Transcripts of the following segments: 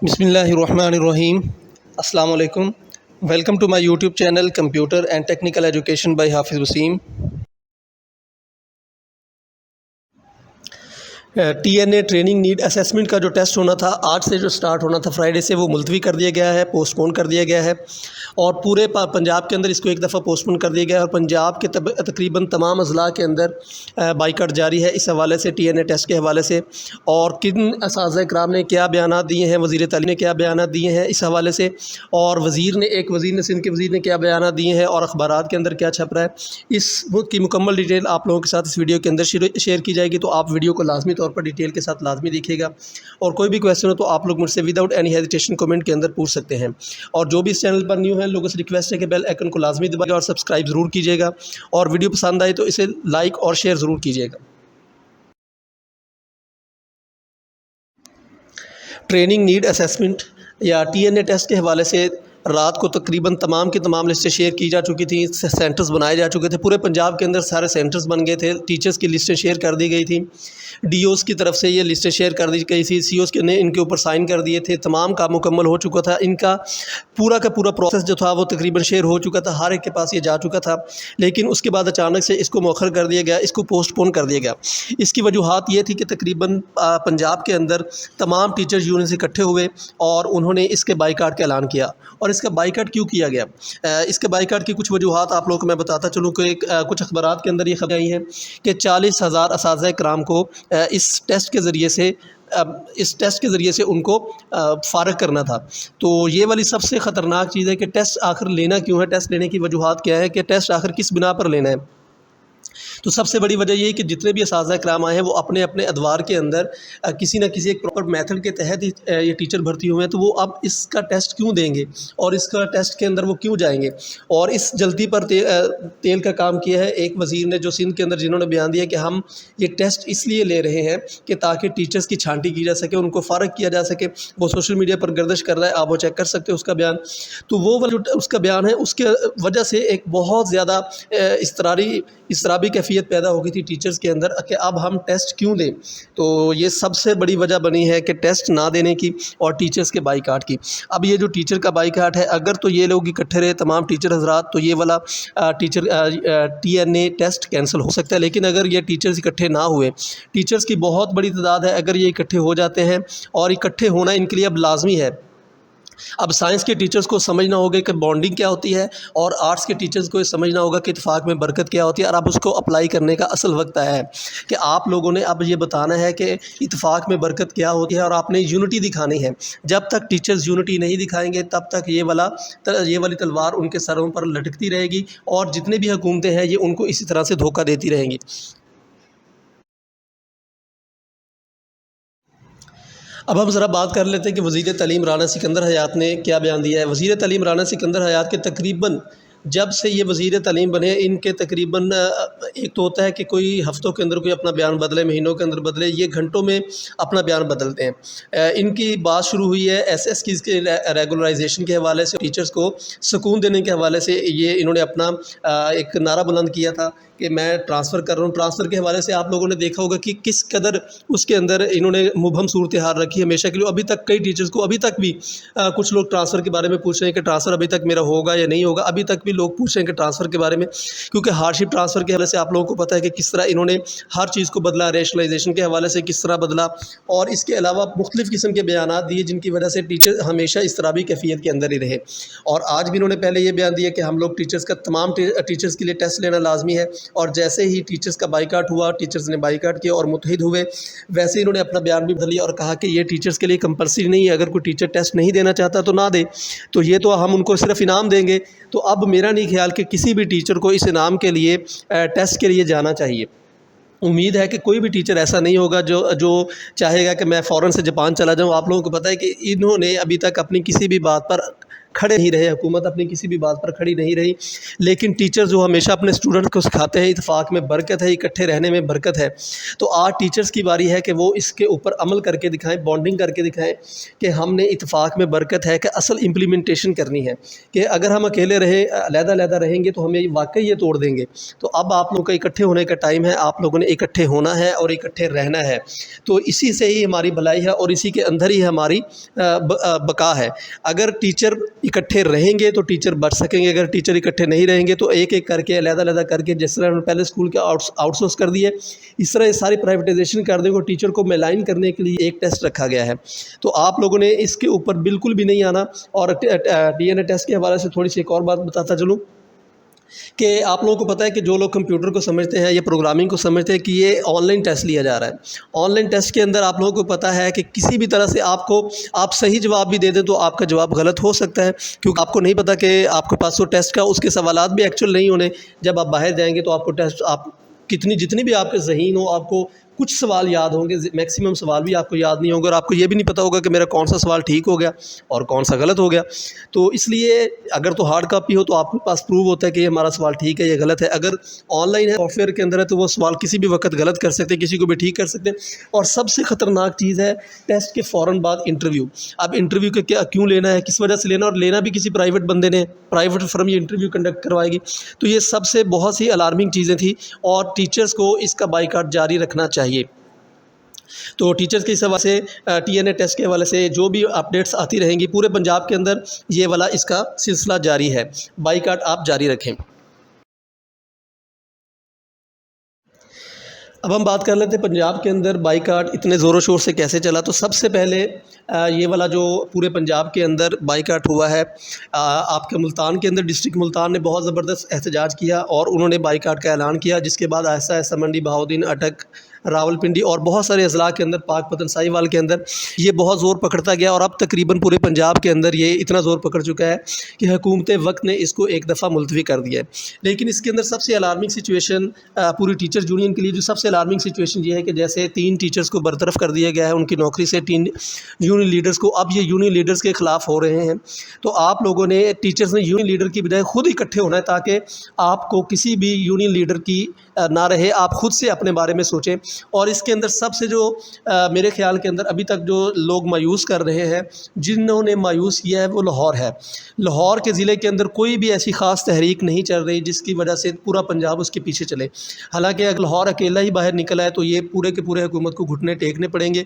بسم اللہ الرحمن الرحیم۔ السلام علیکم۔ Welcome to my YouTube channel computer and technical education by Hafiz Waseem. T N A training need assessment کا جو ٹیسٹ ہونا تھا آج سے جو سٹارٹ ہونا تھا فرائیڈے سے، وہ ملتوی کر دیا گیا ہے، پوسٹ پون کر دیا گیا ہے، اور پورے پنجاب کے اندر اس کو ایک دفعہ پوسٹ پون کر دیا گیا ہے، اور پنجاب کے تقریباً تمام اضلاع کے اندر بائیکاٹ جاری ہے اس حوالے سے، ٹی این اے ٹیسٹ کے حوالے سے۔ اور کن اساتذہ کرام نے کیا بیانات دیے ہیں، وزیر تعلیم نے کیا بیانات دیے ہیں اس حوالے سے، اور وزیر نے سندھ کے وزیر نے کیا بیانات دیے ہیں، اور اخبارات کے اندر کیا چھپ رہا ہے، اس کی مکمل ڈیٹیل آپ لوگوں کے ساتھ اس ویڈیو کے اندر شیئر کی جائے گی۔ تو آپ ویڈیو کو لازمی طور پر ڈیٹیل کے ساتھ لازمی دیکھیے گا، اور کوئی بھی کویسچن ہو تو آپ لوگ مجھ سے وداؤٹ اینی ہیزیٹیشن کمنٹ کے اندر پوچھ سکتے ہیں۔ اور جو بھی اس چینل پر نیو ہیں لوگوں سے ریکویسٹ ہے کہ بیل آئیکن کو لازمی دبائیے اور سبسکرائب ضرور کیجیے گا، اور ویڈیو پسند آئے تو اسے لائک اور شیئر ضرور کیجیے گا۔ ٹریننگ نیڈ اسیسمنٹ یا ٹی این اے ٹیسٹ کے حوالے سے رات کو تقریباً تمام کی تمام لسٹیں شیئر کی جا چکی تھیں، سینٹرز بنائے جا چکے تھے، پورے پنجاب کے اندر سارے سینٹرز بن گئے تھے، ٹیچرز کی لسٹیں شیئر کر دی گئی تھیں، ڈی اوز کی طرف سے یہ لسٹیں شیئر کر دی گئی تھی، سی اوز نے ان کے اوپر سائن کر دیے تھے، تمام کام مکمل ہو چکا تھا، ان کا پورا پروسیس جو تھا وہ تقریباً شیئر ہو چکا تھا، ہر ایک کے پاس یہ جا چکا تھا، لیکن اس کے بعد اچانک سے اس کو مؤخر کر دیا گیا، اس کو پوسٹ پون کر دیا گیا۔ اس کی وجوہات یہ تھی کہ تقریباً پنجاب کے اندر تمام ٹیچرز یونین اکٹھے ہوئے اور انہوں نے اس کے بائیکاٹ کا اعلان کیا۔ اور اس کا بائیکاٹ کیوں کیا گیا؟ اس کے بائیکاٹ کی کچھ وجوہات آپ لوگوں کو میں بتاتا چلوں کہ کچھ اخبارات کے اندر یہ خبر آئی ہے کہ 40,000 اساتذہ کرام کو اس ٹیسٹ کے ذریعے سے ان کو فارغ کرنا تھا۔ تو یہ والی سب سے خطرناک چیز ہے کہ ٹیسٹ آخر لینا کیوں ہے، ٹیسٹ لینے کی وجوہات کیا ہے، کہ ٹیسٹ آخر کس بنا پر لینا ہے۔ تو سب سے بڑی وجہ یہ ہے کہ جتنے بھی اساتذہ کرام آئے ہیں وہ اپنے اپنے ادوار کے اندر کسی نہ کسی ایک پراپر میتھڈ کے تحت یہ ٹیچر بھرتی ہوئے ہیں، تو وہ اب اس کا ٹیسٹ کیوں دیں گے اور اس کا ٹیسٹ کے اندر وہ کیوں جائیں گے؟ اور اس جلدی پر تیل کا کام کیا ہے ایک وزیر نے، جو سندھ کے اندر جنہوں نے بیان دیا کہ ہم یہ ٹیسٹ اس لیے لے رہے ہیں کہ تاکہ ٹیچرز کی چھانٹی کی جا سکے، ان کو فارغ کیا جا سکے۔ وہ سوشل میڈیا پر گردش کر رہا ہے، آپ وہ چیک کر سکتے ہیں اس کا بیان۔ تو وہ اس کا بیان ہے، اس کے وجہ سے ایک بہت زیادہ اضطرابی کیفیت پیدا ہو گئی تھی ٹیچرز کے اندر کہ اب ہم ٹیسٹ کیوں دیں۔ تو یہ سب سے بڑی وجہ بنی ہے کہ ٹیسٹ نہ دینے کی اور ٹیچرز کے بائیکاٹ کی۔ اب یہ جو ٹیچر کا بائیکاٹ ہے، اگر تو یہ لوگ اکٹھے رہے تمام ٹیچر حضرات تو یہ والا T N A test cancel ہو سکتا ہے، لیکن اگر یہ ٹیچرز اکٹھے نہ ہوئے، ٹیچرز کی بہت بڑی تعداد ہے، اگر یہ اکٹھے ہو جاتے ہیں اور اکٹھے ہونا ان کے لیے اب لازمی ہے۔ اب سائنس کے ٹیچرز کو سمجھنا ہوگا کہ بانڈنگ کیا ہوتی ہے، اور آرٹس کے ٹیچرز کو یہ سمجھنا ہوگا کہ اتفاق میں برکت کیا ہوتی ہے، اور اب اس کو اپلائی کرنے کا اصل وقت آیا ہے کہ آپ لوگوں نے اب یہ بتانا ہے کہ اتفاق میں برکت کیا ہوتی ہے، اور آپ نے یونٹی دکھانی ہے۔ جب تک ٹیچرز یونٹی نہیں دکھائیں گے تب تک یہ والی تلوار ان کے سروں پر لٹکتی رہے گی، اور جتنے بھی حکومتیں ہیں یہ ان کو اسی طرح سے دھوکہ دیتی رہیں گی۔ اب ہم ذرا بات کر لیتے ہیں کہ وزیر تعلیم رانا سکندر حیات نے کیا بیان دیا ہے۔ وزیر تعلیم رانا سکندر حیات کے تقریباً جب سے یہ وزیر تعلیم بنے، ان کے تقریباً ایک تو ہوتا ہے کہ کوئی ہفتوں کے اندر کوئی اپنا بیان بدلے، مہینوں کے اندر بدلے، یہ گھنٹوں میں اپنا بیان بدلتے ہیں۔ ان کی بات شروع ہوئی ہے ایس ایس کی کے ریگولرائزیشن کے حوالے سے، ٹیچرز کو سکون دینے کے حوالے سے یہ انہوں نے اپنا ایک نعرہ بلند کیا تھا کہ میں ٹرانسفر کر رہا ہوں۔ ٹرانسفر کے حوالے سے آپ لوگوں نے دیکھا ہوگا کہ کس قدر اس کے اندر انہوں نے مبہم صورتحال رکھی ہمیشہ کے لیے۔ ابھی تک کئی ٹیچرز کو ابھی تک بھی کچھ لوگ ٹرانسفر کے بارے میں پوچھ رہے ہیں کہ ٹرانسفر ابھی تک میرا ہوگا یا نہیں ہوگا، ابھی تک بھی لوگ پوچھ رہے ہیں کہ ٹرانسفر کے بارے میں، کیونکہ ہارڈ شپ ٹرانسفر کے حوالے سے آپ لوگوں کو پتہ ہے کہ کس طرح انہوں نے ہر چیز کو بدلا، ریشنلائزیشن کے حوالے سے کس طرح بدلا، اور اس کے علاوہ مختلف قسم کے بیانات دیے جن کی وجہ سے ٹیچر ہمیشہ اضطرابی کیفیت کے اندر ہی رہے۔ اور آج بھی انہوں نے پہلے یہ بیان دیا کہ ہم لوگ تمام ٹیچرز کے لیے ٹیسٹ لینا لازمی ہے، اور جیسے ہی ٹیچرز کا بائیکاٹ ہوا، ٹیچرز نے بائیکاٹ کیا اور متحد ہوئے، ویسے ہی انہوں نے اپنا بیان بھی بدل لیا اور کہا کہ یہ ٹیچرز کے لیے کمپلسری نہیں ہے، اگر کوئی ٹیچر ٹیسٹ نہیں دینا چاہتا تو نہ دے، تو یہ تو ہم ان کو صرف انعام دیں گے۔ تو اب میرا نہیں خیال کہ کسی بھی ٹیچر کو اس انعام کے لیے ٹیسٹ کے لیے جانا چاہیے۔ امید ہے کہ کوئی بھی ٹیچر ایسا نہیں ہوگا جو چاہے گا کہ میں فوراً سے جاپان چلا جاؤں۔ آپ لوگوں کو پتہ ہے کہ انہوں نے ابھی تک اپنی کسی بھی بات پر کھڑے نہیں رہے، حکومت اپنی کسی بھی بات پر کھڑی نہیں رہی، لیکن ٹیچر جو ہمیشہ اپنے اسٹوڈنٹ کو سکھاتے ہیں اتفاق میں برکت ہے، اکٹھے رہنے میں برکت ہے، تو آج ٹیچرز کی باری ہے کہ وہ اس کے اوپر عمل کر کے دکھائیں، بانڈنگ کر کے دکھائیں کہ ہم نے اتفاق میں برکت ہے، کہ اصل امپلیمنٹیشن کرنی ہے، کہ اگر ہم اکیلے رہے علیحدہ علیحدہ رہیں گے تو ہمیں واقعی یہ توڑ دیں گے۔ تو اب آپ لوگوں کا اکٹھے ہونے کا ٹائم ہے، آپ لوگوں نے اکٹھے ہونا ہے اور اکٹھے رہنا ہے، تو اسی سے ہی ہماری بھلائی ہے اور اسی کے اندر ہی ہماری بقا ہے۔ اگر ٹیچر اکٹھے رہیں گے تو ٹیچر بچ سکیں گے، اگر ٹیچر اکٹھے نہیں رہیں گے تو ایک ایک کر کے علیحدہ علیحدہ کر کے، جس طرح ہم نے پہلے اسکول کے آؤٹ سورس کر دیے، اس طرح یہ ساری پرائیویٹائزیشن کر دیں گے، ٹیچر کو ملائن کرنے کے لیے ایک ٹیسٹ رکھا گیا ہے، تو آپ لوگوں نے اس کے اوپر بالکل بھی نہیں آنا۔ اور ڈی این اے ٹیسٹ کے حوالے سے تھوڑی سی ایک اور بات بتاتا چلوں کہ آپ لوگوں کو پتہ ہے کہ جو لوگ کمپیوٹر کو سمجھتے ہیں یا پروگرامنگ کو سمجھتے ہیں کہ یہ آن لائن ٹیسٹ لیا جا رہا ہے، آن لائن ٹیسٹ کے اندر آپ لوگوں کو پتہ ہے کہ کسی بھی طرح سے آپ صحیح جواب بھی دے دیں تو آپ کا جواب غلط ہو سکتا ہے، کیونکہ آپ کو نہیں پتہ کہ آپ کے پاس وہ ٹیسٹ کا اس کے سوالات بھی ایکچوئل نہیں ہونے، جب آپ باہر جائیں گے تو آپ کو ٹیسٹ آپ جتنی بھی آپ کے ذہین ہو، آپ کو کچھ سوال یاد ہوں گے، میکسیمم سوال بھی آپ کو یاد نہیں ہوں گے، اور آپ کو یہ بھی نہیں پتہ ہوگا کہ میرا کون سا سوال ٹھیک ہو گیا اور کون سا غلط ہو گیا۔ تو اس لیے اگر تو ہارڈ کاپی ہو تو آپ کے پاس پروو ہوتا ہے کہ یہ ہمارا سوال ٹھیک ہے، یہ غلط ہے، اگر آن لائن ہے سافٹ ویئر کے اندر ہے تو وہ سوال کسی بھی وقت غلط کر سکتے ہیں، کسی کو بھی ٹھیک کر سکتے ہیں۔ اور سب سے خطرناک چیز ہے ٹیسٹ کے فوراً بعد انٹرویو۔ اب انٹرویو کا کیوں لینا ہے، کس وجہ سے لینا، اور لینا بھی کسی پرائیویٹ بندے نے، پرائیویٹ فرم یہ انٹرویو کنڈکٹ کروائے گی، تو یہ سب سے بہت سی الارمنگ چیزیں تھیں، اور ٹیچرز کو اس کا بائیکاٹ جاری رکھنا چاہیے۔ تو ٹیچرز کے اس حوالے سے ٹی این اے ٹیسٹ کے حوالے سے جو بھی اپڈیٹس آتی رہیں گی پورے پنجاب کے اندر، یہ والا اس کا سلسلہ جاری ہے، بائیکاٹ آپ جاری رکھیں۔ اب ہم بات کر لیتے ہیں پنجاب کے اندر بائیکاٹ اتنے زور و شور سے کیسے چلا۔ تو سب سے پہلے یہ والا جو پورے پنجاب کے اندر بائیکاٹ ہوا ہے، آپ کے ملتان کے اندر ڈسٹرکٹ ملتان نے بہت زبردست احتجاج کیا اور انہوں نے بائیکاٹ کا اعلان کیا، جس کے بعد آہستہ آہستہ منڈی، بہاؤالدین، اٹک، راولپنڈی اور بہت سارے اضلاع کے اندر، پاک پتن، ساہیوال کے اندر یہ بہت زور پکڑتا گیا، اور اب تقریباً پورے پنجاب کے اندر یہ اتنا زور پکڑ چکا ہے کہ حکومت وقت نے اس کو ایک دفعہ ملتوی کر دیا ہے۔ لیکن اس کے اندر سب سے الارمنگ سچویشن پوری ٹیچرز یونین کے لیے جو سب سے الارمنگ سچویشن یہ ہے کہ جیسے 3 ٹیچرز کو برطرف کر دیا گیا ہے ان کی نوکری سے، 3 یونین لیڈرز کو، اب یہ یونین لیڈرز کے خلاف ہو رہے ہیں۔ تو آپ لوگوں نے، ٹیچرز نے یونین لیڈر کی بجائے خود اکٹھے ہونا ہے، تاکہ آپ کو کسی بھی یونین لیڈر کی نہ رہے، آپ خود سے اپنے بارے میں سوچیں۔ اور اس کے اندر سب سے جو میرے خیال کے اندر ابھی تک جو لوگ مایوس کر رہے ہیں، جنہوں نے مایوس کیا ہے، وہ لاہور ہے۔ لاہور کے ضلع کے اندر کوئی بھی ایسی خاص تحریک نہیں چل رہی جس کی وجہ سے پورا پنجاب اس کے پیچھے چلے، حالانکہ اگر لاہور اکیلا ہی باہر نکل آئے تو یہ پورے کے پورے حکومت کو گھٹنے ٹیکنے پڑیں گے،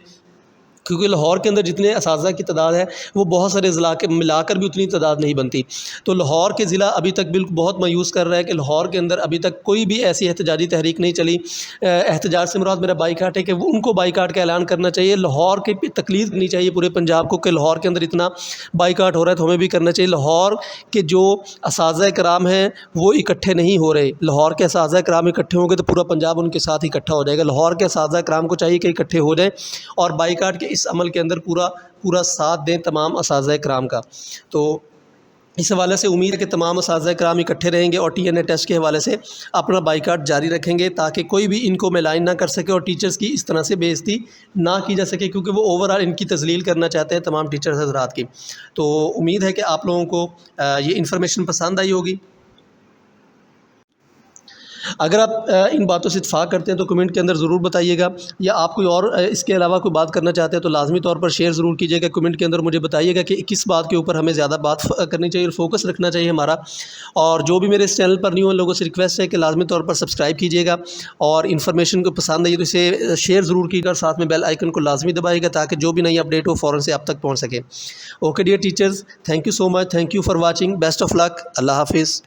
کیونکہ لاہور کے اندر جتنے اساتذہ کی تعداد ہے وہ بہت سارے اضلاع کے ملا کر بھی اتنی تعداد نہیں بنتی۔ تو لاہور کے ضلع ابھی تک بالکل بہت مایوس کر رہا ہے کہ لاہور کے اندر ابھی تک کوئی بھی ایسی احتجاجی تحریک نہیں چلی۔ احتجاج سے مراد میرا بائیکاٹ ہے کہ ان کو بائیکاٹ کا اعلان کرنا چاہیے، لاہور کی تقلید کرنی چاہیے پورے پنجاب کو کہ لاہور کے اندر اتنا بائیکاٹ ہو رہا ہے تو ہمیں بھی کرنا چاہیے۔ لاہور کے جو اساتذہ کرام ہیں وہ اکٹھے نہیں ہو رہے، لاہور کے اساتذہ کرام اکٹھے ہوں گے تو پورا پنجاب ان کے ساتھ اکٹھا ہو جائے گا۔ لاہور کے اساتذہ کرام کو چاہیے کہ اکٹھے ہو جائیں اور بائیکاٹ کے اس عمل کے اندر پورا ساتھ دیں تمام اساتذہ کرام کا۔ تو اس حوالے سے امید ہے کہ تمام اساتذہ کرام اکٹھے رہیں گے اور ٹی این اے ٹیسٹ کے حوالے سے اپنا بائیکاٹ جاری رکھیں گے، تاکہ کوئی بھی ان کو ملائن نہ کر سکے اور ٹیچرز کی اس طرح سے بے عزتی نہ کی جا سکے، کیونکہ وہ اوورآل ان کی تذلیل کرنا چاہتے ہیں تمام ٹیچرز حضرات کی۔ تو امید ہے کہ آپ لوگوں کو یہ انفارمیشن پسند آئی ہوگی۔ اگر آپ ان باتوں سے اتفاق کرتے ہیں تو کمنٹ کے اندر ضرور بتائیے گا، یا آپ کوئی اور اس کے علاوہ کوئی بات کرنا چاہتے ہیں تو لازمی طور پر شیئر ضرور کیجیے گا، کمنٹ کے اندر مجھے بتائیے گا کہ کس بات کے اوپر ہمیں زیادہ بات کرنی چاہیے اور فوکس رکھنا چاہیے ہمارا۔ اور جو بھی میرے اس چینل پر نیو ہیں لوگوں سے ریکویسٹ ہے کہ لازمی طور پر سبسکرائب کیجیے گا، اور انفارمیشن کو پسند آئی تو اسے شیئر ضرور کیجیے گا، اور ساتھ میں بیل آئیکن کو لازمی دبائیے گا تاکہ جو بھی نئی اپڈیٹ ہو فوراً سے آپ تک پہنچ سکے۔ Okay dear teachers, thank you so much, thank you for watching, best of luck, اللہ حافظ۔